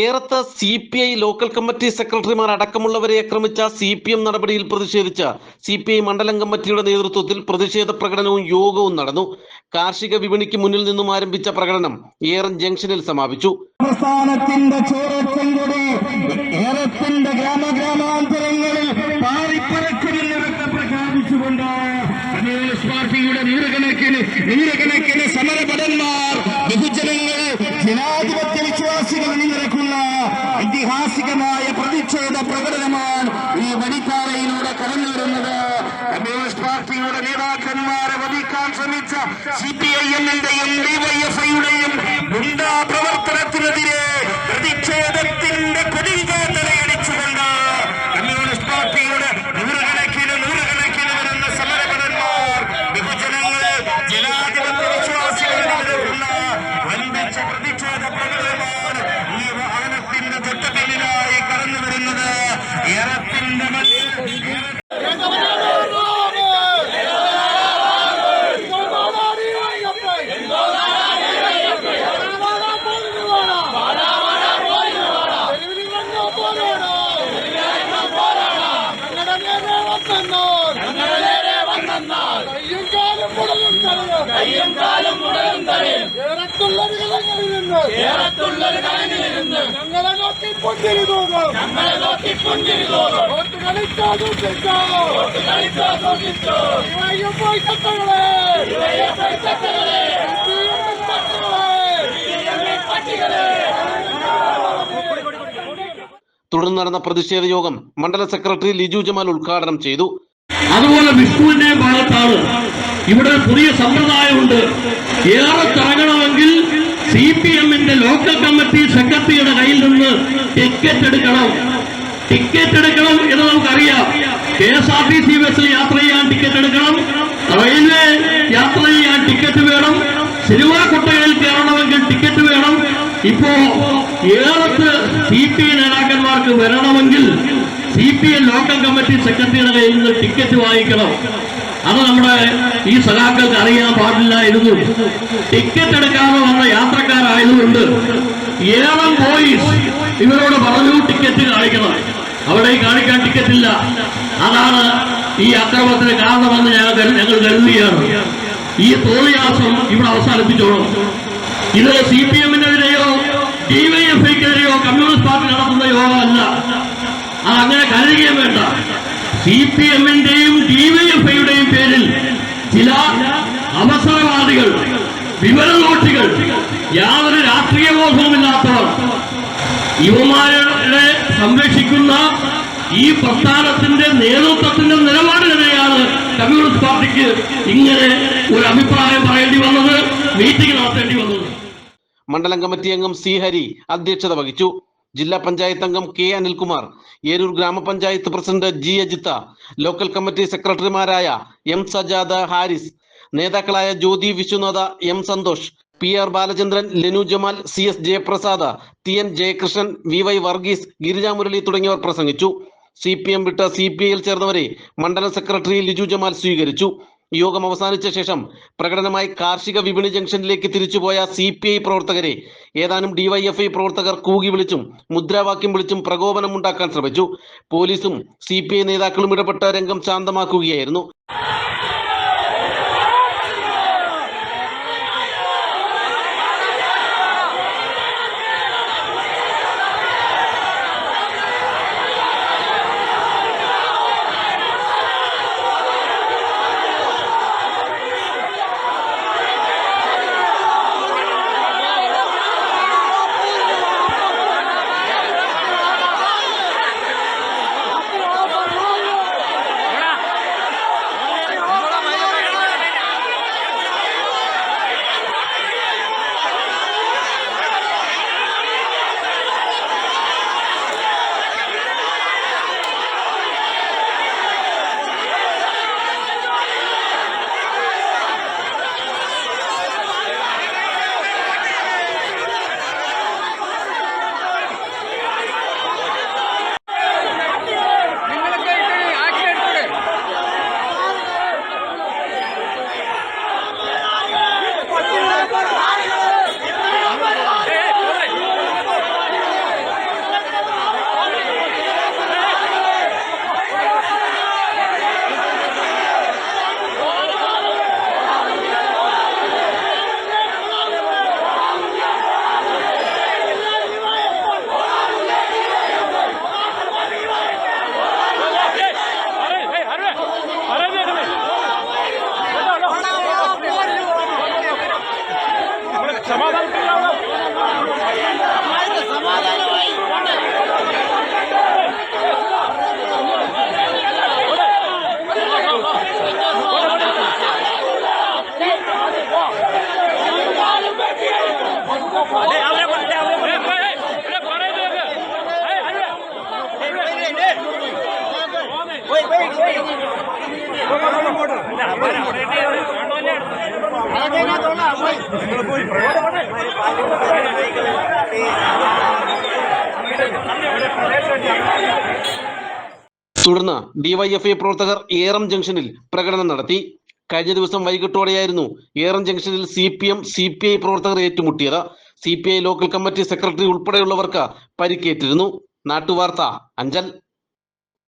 ഏറത്ത് CPI local committee സെക്രട്ടറിമാർ അടക്കമുള്ളവരെ ആക്രമിച്ച CPM നടപടിയിൽ പ്രതിഷേധിച്ച CPI മണ്ഡലം കമ്മിറ്റിയുടെ നേതൃത്വത്തിൽ പ്രതിഷേധ പ്രകടനവും യോഗവും നടന്നു. കാർഷിക വിപണിക്ക് മുന്നിൽ നിന്നും ആരംഭിച്ച പ്രകടനം ഏറൻ ജംഗ്ഷനിൽ സമാപിച്ചു. നൂറുകണക്കിന് സമരഭടന്മാർ ബഹുജനങ്ങൾ ജനാധിപത്യ വിശ്വാസികൾ അണിനിരക്കുന്ന ഐതിഹാസികമായ പ്രതിഷേധ പ്രകടനമാണ് ഈ വടിപ്പാറയിലൂടെ കടന്നു വരുന്നത്. കമ്മ്യൂണിസ്റ്റ് പാർട്ടിയുടെ നേതാക്കന്മാരെ വധിക്കാൻ ശ്രമിച്ച CPIM-ന്റെയും DYFI-യുടെയും ഗുണ്ടാ പ്രവർത്തനത്തിനെതിരെ പ്രതിഷേധത്തിന്റെ കൊടികാറ്റലയടിച്ചുകൊണ്ട് കമ്മ്യൂണിസ്റ്റ് പാർട്ടിയുടെ നൂറുകണക്കിന് വരുന്ന സമരഭടന്മാർ ബഹുജനങ്ങൾ ജനാധിപത്യ വിശ്വാസികൾ അണിനിരക്കുന്ന വൻപിച്ച പ്രതിഷേധ പ്രകടനമാണ് ഈ വാഹനത്തിന്റെ തൊട്ടുപിന്നിലായി കടന്നു വരുന്നത്. ഏറത്തിന്റെ തുടർന്ന് നടന്ന പ്രതിഷേധ യോഗം മണ്ഡല സെക്രട്ടറി ലിജു ജമാൽ ഉദ്ഘാടനം ചെയ്തു. അതുപോലെ വിഷ്ണുവിന്റെ ഭാഗത്താണ് ഇവിടെ പുതിയ സമ്പ്രദായമുണ്ട്. ഏറെ തടങ്ങണമെങ്കിൽ CPM-ന്റെ ലോക്കൽ കമ്മിറ്റി സെക്രട്ടറിയുടെ കയ്യിൽ നിന്ന് ടിക്കറ്റ് എടുക്കണം എന്ന് നമുക്കറിയാം. KSRTC ബസ്സിൽ യാത്ര ചെയ്യാൻ ടിക്കറ്റ് എടുക്കണം, റെയിൽവേ യാത്ര ചെയ്യാൻ ടിക്കറ്റ് വേണം, സിനിമാ കൊട്ടകയിൽ കയറണമെങ്കിൽ ടിക്കറ്റ് വേണം. ഇപ്പോ ഏറത്ത് CPI നേതാക്കന്മാർക്ക് വരണമെങ്കിൽ CPI ലോക്കൽ കമ്മിറ്റി സെക്രട്ടറിയുടെ കയ്യിൽ നിന്ന് ടിക്കറ്റ് വാങ്ങിക്കണം. അത് നമ്മുടെ ഈ സഖാക്കൾക്ക് അറിയാൻ പാടില്ലായിരുന്നു. ടിക്കറ്റ് എടുക്കാതെ വന്ന യാത്രക്കാരായതുകൊണ്ട് ഏറം പോലീസ് ഇവരോട് പറഞ്ഞു ടിക്കറ്റ് കാണിക്കണം. അവിടെ കാണിക്കാൻ ടിക്കറ്റ് ഇല്ല. അതാണ് ഈ അക്രമത്തിന് കാരണമെന്ന് ഞങ്ങൾ കരുതുകയാണ്. ഈ തോന്നിയാസം ഇവിടെ അവസാനിപ്പിച്ചോളും. ഇത് CPM-നെതിരെയോ DYFI-ക്കെതിരെയോ കമ്മ്യൂണിസ്റ്റ് പാർട്ടി നടത്തുന്ന യോഗമല്ല. അതങ്ങനെ കരുതുകയും വേണ്ട. CPM-ന്റെയും DYFI-യുടെയും പേരിൽ ചില അവസരവാദികൾ, വിവരദോഷികൾ, യാതൊരു രാഷ്ട്രീയ ബോധവുമില്ലാത്തവർ യുവമാരെ സംരക്ഷിക്കുന്ന ഈ പ്രസ്ഥാനത്തിന്റെ നേതൃത്വത്തിന്റെ നിലപാടിനെതിരെയാണ് കമ്മ്യൂണിസ്റ്റ് പാർട്ടിക്ക് ഇങ്ങനെ ഒരു അഭിപ്രായം പറയേണ്ടി വന്നത്, മീറ്റിംഗ് നടത്തേണ്ടി വന്നത്. മണ്ഡലം കമ്മിറ്റി അംഗം C. ഹരി അധ്യക്ഷത വഹിച്ചു. ജില്ലാ പഞ്ചായത്ത് അംഗം K. അനിൽകുമാർ, ഏരൂർ ഗ്രാമപഞ്ചായത്ത് president G. Ajitha, local committee സെക്രട്ടറിമാരായ M. സജാദ്, ഹാരിസ്, നേതാക്കളായ Jyothi Viswanatha, M. Santhosh, PR Balachandran, Lenu Jamal, CS Jayaprasad, TN Jayakrishnan, VY Varghese, Girija Murali തുടങ്ങിയവർ പ്രസംഗിച്ചു. CPM വിട്ട് CPI-യിൽ ചേർന്നവരെ മണ്ഡലം സെക്രട്ടറി ലിജു ജമാൽ സ്വീകരിച്ചു. യോഗം അവസാനിച്ച ശേഷം പ്രകടനമായി കാർഷിക വിപണി ജംഗ്ഷനിലേക്ക് തിരിച്ചുപോയ CPI പ്രവർത്തകരെ ഏതാനും DYFI പ്രവർത്തകർ കൂകി വിളിച്ചും മുദ്രാവാക്യം വിളിച്ചും പ്രകോപനമുണ്ടാക്കാൻ ശ്രമിച്ചു. പോലീസും CPI നേതാക്കളും ഇടപെട്ട രംഗം ശാന്തമാക്കുകയായിരുന്നു. തുടർന്ന് ഡിവൈഎഫ്ഐ പ്രവർത്തകർ ഏറം ജംഗ്ഷനിൽ പ്രകടനം നടത്തി. കഴിഞ്ഞ ദിവസം വൈകിട്ടോടെയായിരുന്നു ഏറം ജംഗ്ഷനിൽ CPM CPI പ്രവർത്തകർ ഏറ്റുമുട്ടിയത്. CPI ലോക്കൽ കമ്മിറ്റി സെക്രട്ടറി ഉൾപ്പെടെയുള്ളവർക്ക് പരിക്കേറ്റിരുന്നു. നാട്ടുവാർത്ത അഞ്ചൽ.